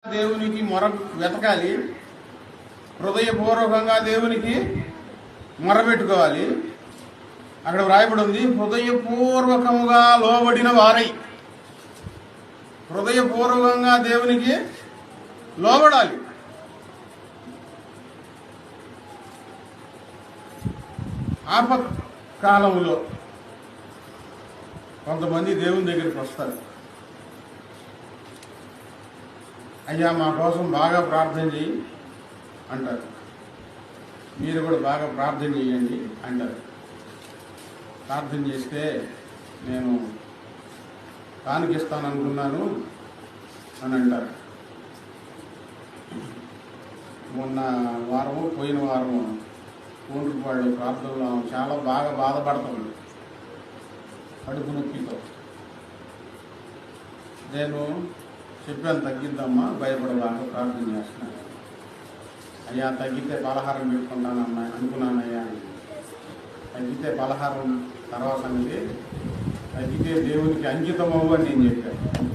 దేవునికి మొర వెతకాలి, హృదయపూర్వకంగా దేవునికి మొరబెట్టుకోవాలి. అక్కడ వ్రాయబడి ఉంది, హృదయపూర్వకముగా లోబడిన వారై. హృదయపూర్వకంగా దేవునికి లోబడాలి. ఆపత్కాలంలో కొంతమంది దేవుని దగ్గరికి వస్తారు. అయ్యా మా కోసం బాగా ప్రార్థన చేయి అంటారు. మీరు కూడా బాగా ప్రార్థన చేయండి అంటారు. ప్రార్థన చేస్తే నేను కానుకిస్తాననుకున్నాను అని అంటారు. మొన్న వారము పోయిన వారము కోండ్రుపాడు ప్రార్థనలో చాలా బాగా బాధపడుతుంది, కడుపు నొప్పితో. నేను చెప్పాను, తగ్గిద్దమ్మా, భయపడబాగా ప్రార్థన చేస్తున్నాను. అయ్యా తగ్గితే పలహారం పెట్టుకుంటానమ్మా అనుకున్నానయ్యా. తగ్గితే పలహారం తర్వాత సంగతి, తగ్గితే దేవునికి అంకితం అవ్వు అని నేను చెప్పాను.